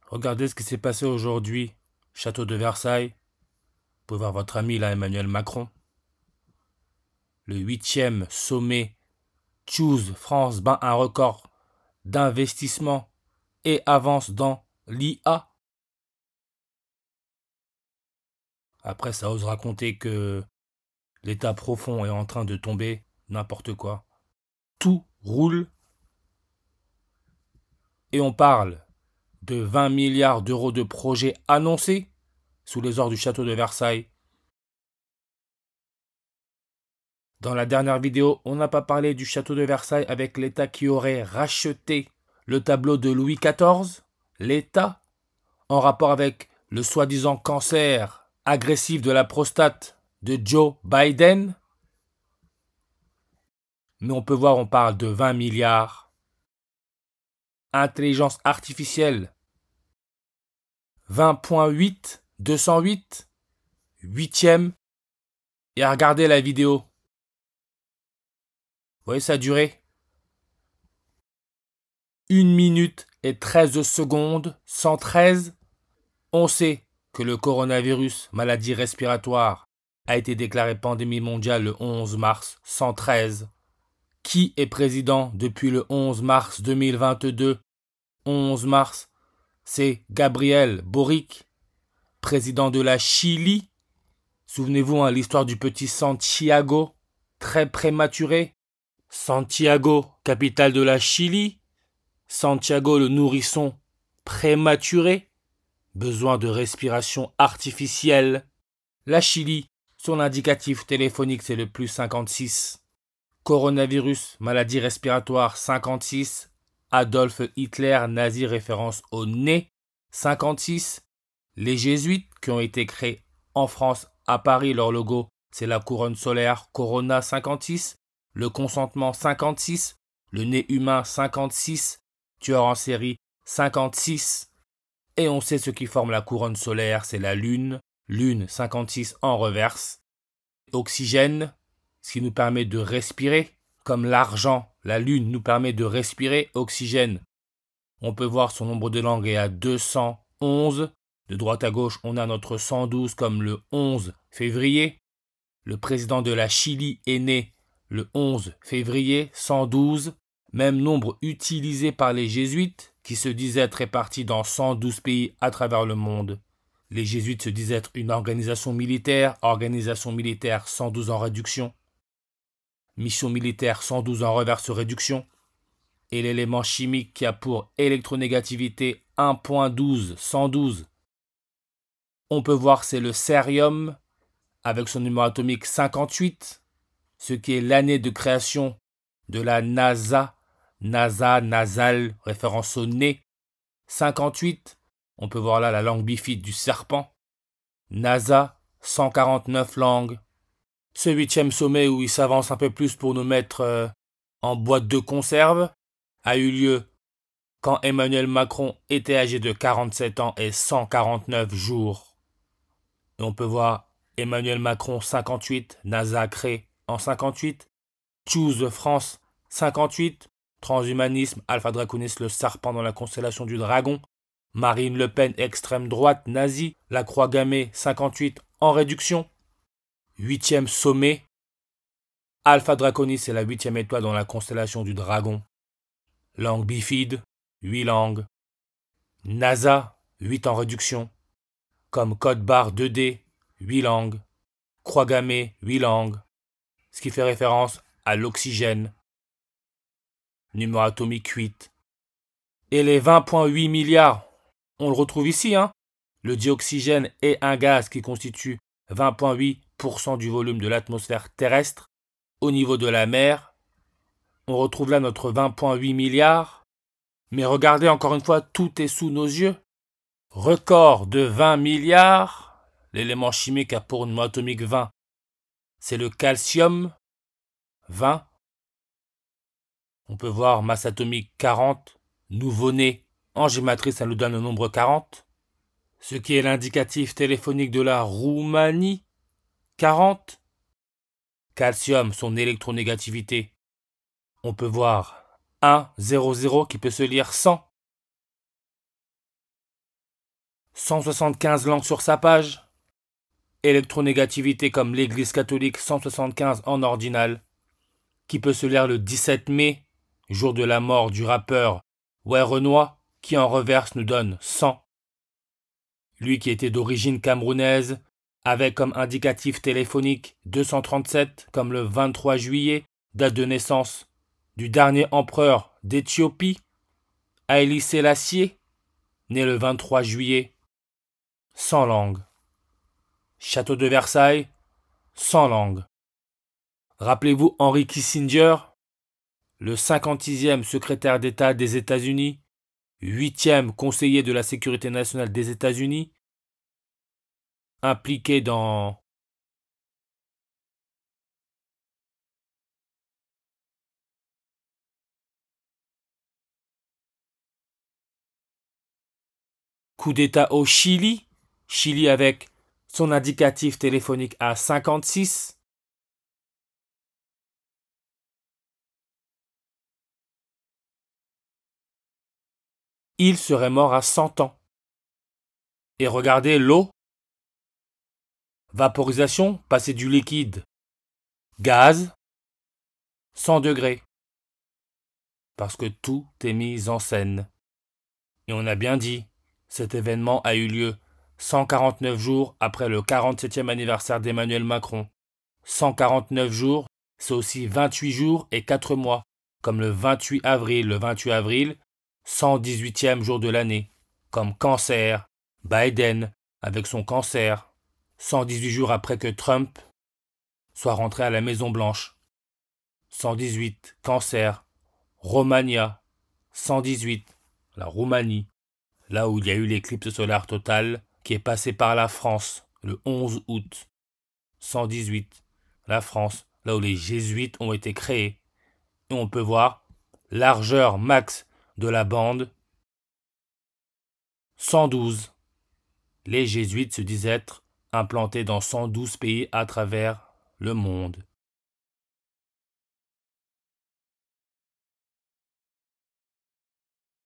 Regardez ce qui s'est passé aujourd'hui, château de Versailles. Vous pouvez voir votre ami là, Emmanuel Macron. Le 8e sommet Choose France bat un record d'investissement et avance dans l'IA. Après, ça ose raconter que l'état profond est en train de tomber, n'importe quoi. Tout roule et on parle de 20 milliards d'euros de projets annoncés sous les ordres du château de Versailles. Dans la dernière vidéo, on n'a pas parlé du château de Versailles avec l'État qui aurait racheté le tableau de Louis XIV. L'État, en rapport avec le soi-disant cancer agressif de la prostate de Joe Biden. Mais on peut voir, on parle de 20 milliards. Intelligence artificielle, 20.8, 208, 8e. Et regardez la vidéo. Vous voyez sa durée? 1 minute et 13 secondes, 113. On sait que le coronavirus, maladie respiratoire, a été déclaré pandémie mondiale le 11 mars 113. Qui est président depuis le 11 mars 2022? 11 mars, c'est Gabriel Boric, président de la Chili. Souvenez-vous, hein, l'histoire du petit Santiago, très prématuré. Santiago, capitale de la Chili. Santiago, le nourrisson prématuré. Besoin de respiration artificielle. La Chili, son indicatif téléphonique, c'est le +56. Coronavirus, maladie respiratoire, 56. Adolf Hitler, nazi, référence au nez, 56. Les jésuites qui ont été créés en France, à Paris, leur logo, c'est la couronne solaire, Corona, 56. Le consentement, 56. Le nez humain, 56. Tueur en série, 56. Et on sait ce qui forme la couronne solaire, c'est la Lune. Lune, 56 en reverse. Oxygène, ce qui nous permet de respirer. Comme l'argent, la Lune nous permet de respirer. Oxygène, on peut voir son nombre de langues est à 211. De droite à gauche, on a notre 112 comme le 11 février. Le président de la Chili est né le 11 février, 112. Même nombre utilisé par les jésuites, qui se disaient être répartis dans 112 pays à travers le monde. Les jésuites se disaient être une organisation militaire 112 en réduction. Mission militaire 112 en reverse réduction. Et l'élément chimique qui a pour électronégativité 1.12, 112. On peut voir c'est le cérium avec son numéro atomique 58, ce qui est l'année de création de la NASA, nasal, référence au nez, 58. On peut voir là la langue bifide du serpent. NASA, 149 langues. Ce 8e sommet où il s'avance un peu plus pour nous mettre en boîte de conserve a eu lieu quand Emmanuel Macron était âgé de 47 ans et 149 jours. Et on peut voir Emmanuel Macron 58, NASA créé en 58, Choose France 58, transhumanisme, Alpha Draconis le serpent dans la constellation du dragon, Marine Le Pen extrême droite nazie, la croix gammée 58 en réduction, 8e sommet, Alpha Draconis c'est la 8e étoile dans la constellation du dragon, langue bifide, 8 langues, NASA 8 en réduction, comme code barre 2D, 8 langues, croix gammée 8 langues, ce qui fait référence à l'oxygène, numéro atomique 8. Et les 20.8 milliards, on le retrouve ici, hein. Le dioxygène est un gaz qui constitue 20.8% du volume de l'atmosphère terrestre. Au niveau de la mer, on retrouve là notre 20.8 milliards. Mais regardez encore une fois, tout est sous nos yeux. Record de 20 milliards. L'élément chimique a pour numéro atomique 20. C'est le calcium, 20. On peut voir masse atomique 40. Nouveau-né en gématrie, ça nous donne le nombre 40. Ce qui est l'indicatif téléphonique de la Roumanie, 40. Calcium, son électronégativité. On peut voir 1, 0, 0 qui peut se lire 100. 175 langues sur sa page. Électronégativité comme l'Église catholique 175 en ordinal. Qui peut se lire le 17 mai, jour de la mort du rappeur Renoir, qui en reverse nous donne 100. Lui qui était d'origine camerounaise, avec comme indicatif téléphonique 237 comme le 23 juillet, date de naissance du dernier empereur d'Éthiopie, Haïli Sélassié, né le 23 juillet, sans langue. Château de Versailles, sans langue. Rappelez-vous Henry Kissinger, le 56e secrétaire d'État des États-Unis, 8e conseiller de la sécurité nationale des États-Unis, impliqué dans coup d'État au Chili, Chili avec son indicatif téléphonique à 56. Il serait mort à 100 ans. Et regardez l'eau. Vaporisation, passer du liquide. Gaz, 100 degrés. Parce que tout est mis en scène. Et on a bien dit, cet événement a eu lieu 149 jours après le 47e anniversaire d'Emmanuel Macron. 149 jours, c'est aussi 28 jours et 4 mois, comme le 28 avril. Le 28 avril, 118e jour de l'année, comme cancer, Biden avec son cancer, 118 jours après que Trump soit rentré à la Maison Blanche. 118, cancer, Romania, 118, la Roumanie, là où il y a eu l'éclipse solaire totale qui est passée par la France le 11 août. 118, la France, là où les jésuites ont été créés. Et on peut voir largeur max de la bande, 112. Les jésuites se disent être implantés dans 112 pays à travers le monde.